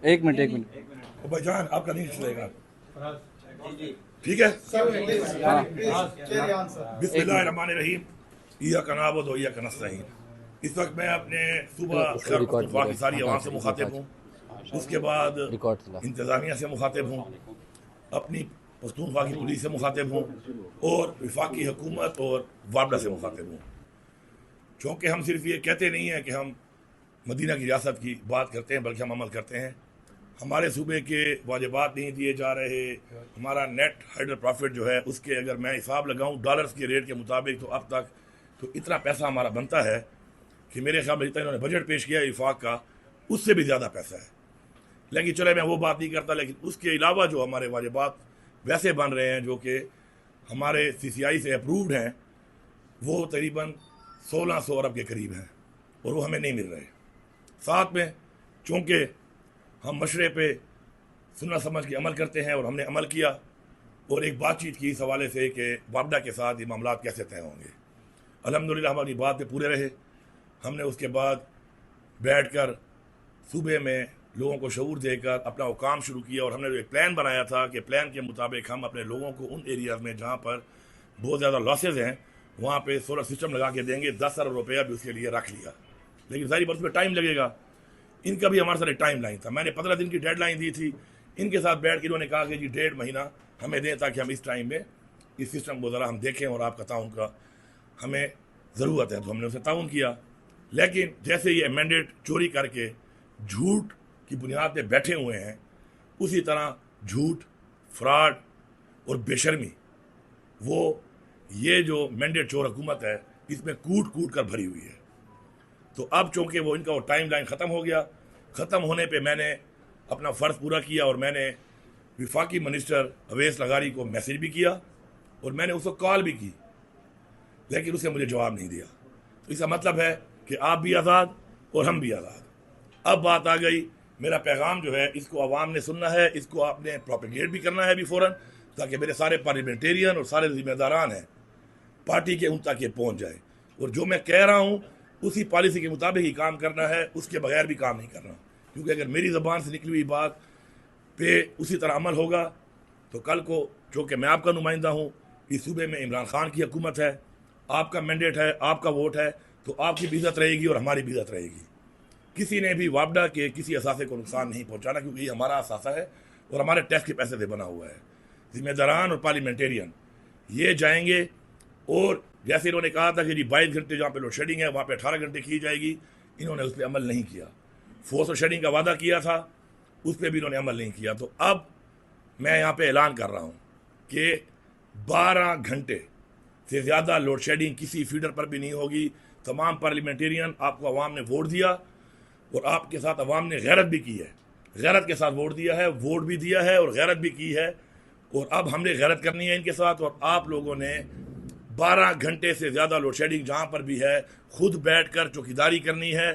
एक मिनट भाईजान आपका नहीं चलेगा, ठीक है। बिस्मिल्लाहिर्रहमानिर्रहीम, इय्याका नअबुदु व इय्याका नस्तईन। इस वक्त मैं अपने सूबा पख्तूनख्वा की सारी आवाम से मुखातिब हूँ, उसके बाद इंतज़ामिया से मुखातिब हूँ, अपनी पख्तूनख्वा की पुलिस से मुखातिब हूँ और वफाकी हुकूमत और वाबडा से मुखातिब हूँ। चूँकि हम सिर्फ ये कहते नहीं हैं कि हम मदीना की रियासत की बात करते हैं, बल्कि हम अमल करते हैं। हमारे सूबे के वाजिबात नहीं दिए जा रहे, हमारा नेट हाइडल प्रॉफिट जो है उसके अगर मैं हिसाब लगाऊं डॉलर्स के रेट के मुताबिक तो अब तक तो इतना पैसा हमारा बनता है कि मेरे ख्याल में जितना इन्होंने बजट पेश किया इफाक का उससे भी ज़्यादा पैसा है। लेकिन चले मैं वो बात नहीं करता, लेकिन उसके अलावा जो हमारे वाजिबात वैसे बन रहे हैं जो कि हमारे CCI से अप्रूव्ड हैं वो तकरीबन 1600 अरब के करीब हैं और वो हमें नहीं मिल रहे। साथ में चूँकि हम मशरे पे सुनना समझ के अमल करते हैं और हमने अमल किया और एक बातचीत की इस हवाले से कि वाबडा के साथ ये मामला कैसे तय होंगे। अल्हम्दुलिल्लाह हमारी बात पे पूरे रहे। हमने उसके बाद बैठकर सूबे में लोगों को शऊर देकर अपना वो काम शुरू किया और हमने जो एक प्लान बनाया था कि प्लान के मुताबिक हम अपने लोगों को उन एरियाज़ में जहाँ पर बहुत ज़्यादा लॉसेज हैं वहाँ पे सोलर सिस्टम लगा के देंगे। 10 अरब रुपया भी उसके लिए रख लिया, लेकिन सारी बात में टाइम लगेगा। इनका भी हमारे साथ एक टाइम लाइन था, मैंने 15 दिन की डेडलाइन दी थी। इनके साथ बैठ के इन्होंने कहा कि जी 1.5 महीना हमें दें ताकि हम इस टाइम में इस सिस्टम को ज़रा हम देखें और आपका ताउन का हमें ज़रूरत है। तो हमने उसे ताउन किया, लेकिन जैसे ये अमेंडेड चोरी करके झूठ की बुनियाद पे बैठे हुए हैं, उसी तरह झूठ, फ्रॉड और बेशर्मी वो ये जो मैंडेट चोर हुकूमत है इसमें कूट कूट कर भरी हुई है। तो अब चूँकि वो इनका वो टाइम लाइन ख़त्म हो गया, ख़त्म होने पे मैंने अपना फ़र्ज़ पूरा किया और मैंने वफाकी मिनिस्टर अवैस लगारी को मैसेज भी किया और मैंने उसको कॉल भी की, लेकिन उसने मुझे जवाब नहीं दिया। तो इसका मतलब है कि आप भी आज़ाद और हम भी आज़ाद। अब बात आ गई, मेरा पैगाम जो है इसको आवाम ने सुनना है, इसको आपने प्रोपेगेट भी करना है अभी फ़ौरन, ताकि मेरे सारे पार्लियामेंटेरियन और सारे जिम्मेदारान हैं पार्टी के उन तक ये पहुँच जाए और जो मैं कह रहा हूँ उसी पॉलिसी के मुताबिक ही काम करना है, उसके बगैर भी काम नहीं करना। क्योंकि अगर मेरी ज़बान से निकली हुई बात पे उसी तरह अमल होगा तो कल को चूँकि मैं आपका नुमाइंदा हूँ, इस सूबे में इमरान खान की हुकूमत है, आपका मैंडेट है, आपका वोट है, तो आपकी भी इज़्ज़त रहेगी और हमारी भी इज़्ज़त रहेगी। किसी ने भी वाबडा के किसी असासे को नुकसान नहीं पहुँचाना, क्योंकि ये हमारा असासा है और हमारे टैक्स के पैसे से बना हुआ है। जिम्मेदारान और पार्लियामेंटेरियन ये जाएंगे और जैसे इन्होंने कहा था कि जी 22 घंटे जहाँ पे लोड शेडिंग है वहाँ पे 18 घंटे की जाएगी, इन्होंने उस पर अमल नहीं किया। फोर्स और शेडिंग का वादा किया था, उस पर भी इन्होंने अमल नहीं किया। तो अब मैं यहाँ पे ऐलान कर रहा हूँ कि 12 घंटे से ज़्यादा लोड शेडिंग किसी फीडर पर भी नहीं होगी। तमाम पार्लियामेंटेरियन, आपको अवाम ने वोट दिया और आपके साथ अवाम ने गैरत भी की है, गैरत के साथ वोट दिया है, वोट भी दिया है और गैरत भी की है। और अब हमने गैरत करनी है इनके साथ और आप लोगों ने 12 घंटे से ज़्यादा लोड शेडिंग जहाँ पर भी है खुद बैठकर चौकीदारी करनी है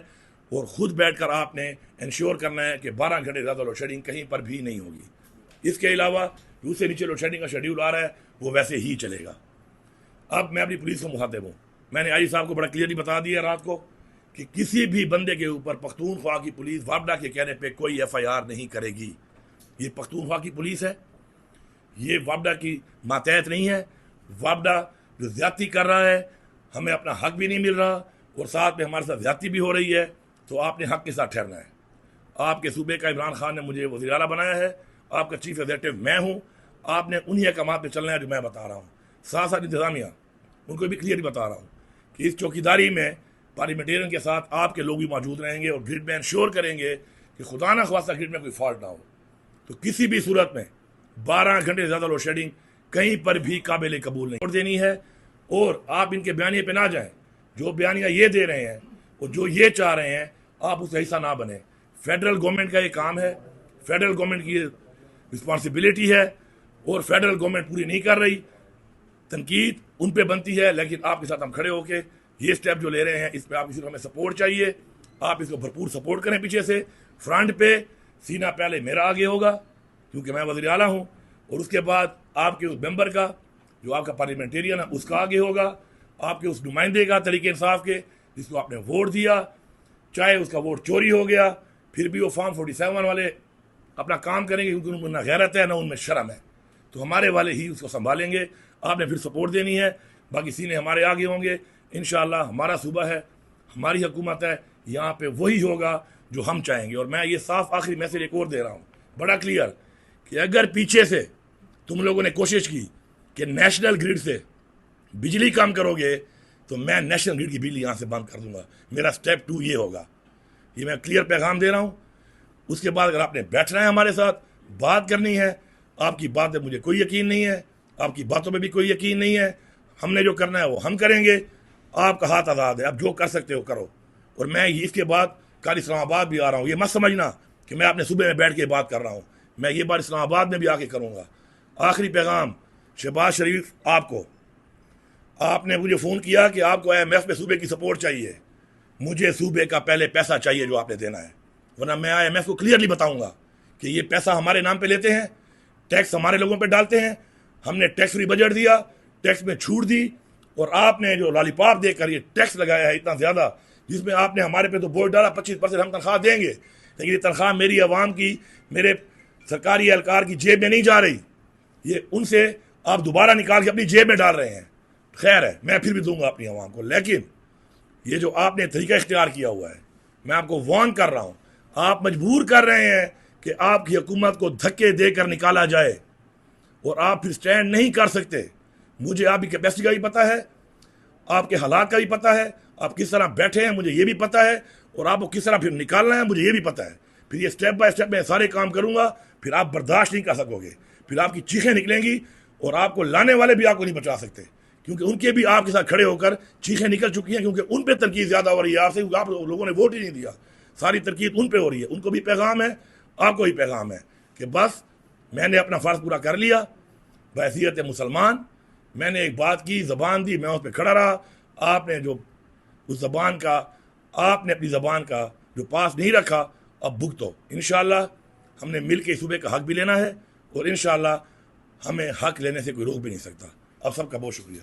और ख़ुद बैठकर आपने इंश्योर करना है कि 12 घंटे ज़्यादा लोड शेडिंग कहीं पर भी नहीं होगी। इसके अलावा दूसरे नीचे लोड शेडिंग का शेड्यूल आ रहा है वो वैसे ही चलेगा। अब मैं अपनी पुलिस को मुखातिब हूँ, मैंने आई साहब को बड़ा क्लियरली बता दिया रात को कि किसी भी बंदे के ऊपर पख्तूनख्वा की पुलिस वाबडा के कहने पर कोई FIR नहीं करेगी। ये पख्तूनख्वा की पुलिस है, ये वाबडा की मातहत नहीं है। वाबडा जो ज़्यादती कर रहा है, हमें अपना हक भी नहीं मिल रहा और साथ में हमारे साथ ज़्यादती भी हो रही है, तो आपने हक के साथ ठहरना है। आपके सूबे का इमरान खान ने मुझे वज़ीर आला बनाया है, आपका चीफ एग्जीक्यूटिव मैं हूँ, आपने उन्हीं अहकामात पे चलना है जो मैं बता रहा हूँ। साथ साथ इंतज़ामिया उनको भी क्लियरली बता रहा हूँ कि इस चौकीदारी में पार्लियामेंटेरियन के साथ आपके लोग भी मौजूद रहेंगे और ग्रिड में इंश्योर करेंगे कि खुदा ना ख्वास्ता ग्रिड में कोई फॉल्ट ना हो। तो किसी भी सूरत में 12 घंटे से ज़्यादा लोड शेडिंग कहीं पर भी काबिल कबूल नहीं देनी है। और आप इनके बयानिए पे ना जाएं, जो बयानिया ये दे रहे हैं और जो ये चाह रहे हैं आप उसका हिस्सा ना बने। फेडरल गवर्नमेंट का ये काम है, फेडरल गवर्नमेंट की रिस्पॉन्सिबिलिटी है और फेडरल गवर्नमेंट पूरी नहीं कर रही, तनकीद उन पे बनती है। लेकिन आपके साथ हम खड़े होके ये स्टेप जो ले रहे हैं इस पर आप किसी को हमें सपोर्ट चाहिए, आप इसको भरपूर सपोर्ट करें। पीछे से फ्रंट पे सीना पहले मेरा आगे होगा क्योंकि मैं वज़ीर आला हूँ और उसके बाद आपके उस मेंबर का जो आपका पार्लियामेंटेरियन है उसका आगे होगा, आपके उस नुमाइंदे का तरीके इंसाफ के जिसको आपने वोट दिया, चाहे उसका वोट चोरी हो गया, फिर भी वो फॉर्म 47 वाले अपना काम करेंगे, क्योंकि उनमें ना गैरत है ना उनमें शर्म है। तो हमारे वाले ही उसको संभालेंगे। आपने फिर सपोर्ट देनी है, बाकी सीने हमारे आगे होंगे। इंशाअल्लाह हमारा सूबा है, हमारी हुकूमत है, यहाँ पे वही होगा जो हम चाहेंगे। और मैं ये साफ आखिरी मैसेज एक और दे रहा हूँ, बड़ा क्लियर, कि अगर पीछे से तुम लोगों ने कोशिश की कि नेशनल ग्रिड से बिजली कम करोगे, तो मैं नेशनल ग्रिड की बिजली यहाँ से बंद कर दूंगा। मेरा स्टेप 2 ये होगा, ये मैं क्लियर पैगाम दे रहा हूँ। उसके बाद अगर आपने बैठना है हमारे साथ, बात करनी है, आपकी बात में मुझे कोई यकीन नहीं है, आपकी बातों में भी कोई यकीन नहीं है, हमने जो करना है वो हम करेंगे। आपका हाथ आज़ाद है, आप जो कर सकते हो करो। और मैं इसके बाद कल इस्लामाबाद भी आ रहा हूँ, ये मत समझना कि मैं अपने सूबे में बैठ के बात कर रहा हूँ, मैं ये बात इस्लामाबाद में भी आके करूँगा। आखिरी पैगाम, शहबाज शरीफ आपको, आपने मुझे फ़ोन किया कि आपको IMF में सूबे की सपोर्ट चाहिए। मुझे सूबे का पहले पैसा चाहिए जो आपने देना है, वरना मैं IMF को क्लियरली बताऊंगा कि ये पैसा हमारे नाम पे लेते हैं, टैक्स हमारे लोगों पे डालते हैं, हमने टैक्स फ्री बजट दिया, टैक्स में छूट दी, और आपने जो लॉलीपॉप देकर ये टैक्स लगाया है इतना ज़्यादा, जिसमें आपने हमारे पे तो बोझ डाला 25% हम तनख्वाह देंगे, लेकिन ये तनख्वाह मेरी आवाम की, मेरे सरकारी एहलकार की जेब में नहीं जा रही, ये उनसे आप दोबारा निकाल के अपनी जेब में डाल रहे हैं। खैर है, मैं फिर भी दूंगा अपनी आवाम को, लेकिन ये जो आपने तरीका इख्तियार किया हुआ है, मैं आपको वार्न कर रहा हूँ, आप मजबूर कर रहे हैं कि आपकी हुकूमत को धक्के देकर निकाला जाए, और आप फिर स्टैंड नहीं कर सकते। मुझे आपकी कैपेसिटी का भी पता है, आपके हालात का भी पता है, आप किस तरह बैठे हैं मुझे ये भी पता है, और आपको किस तरह फिर निकालना है मुझे ये भी पता है। फिर ये स्टेप बाय स्टेप मैं सारे काम करूँगा, फिर आप बर्दाश्त नहीं कर सकोगे, फिर आपकी चीखें निकलेंगी, और आपको लाने वाले भी आपको नहीं बचा सकते, क्योंकि उनके भी आपके साथ खड़े होकर चीखें निकल चुकी हैं, क्योंकि उन पर तनकीद ज़्यादा हो रही है आपसे, क्योंकि आप लोगों ने वोट ही नहीं दिया। सारी तनकीद उन पर हो रही है, उनको भी पैगाम है, आपको भी पैगाम है कि बस मैंने अपना फ़र्ज़ पूरा कर लिया बहैसियत मुसलमान। मैंने एक बात की, ज़बान दी, मैं उस पर खड़ा रहा। आपने जो उस ज़बान का, आपने अपनी ज़बान का जो पास नहीं रखा, अब भुगतो। इंशाअल्लाह हमने मिल के सूबे का हक भी लेना है, और इंशाअल्लाह हमें हक लेने से कोई रोक भी नहीं सकता। अब सबका बहुत शुक्रिया।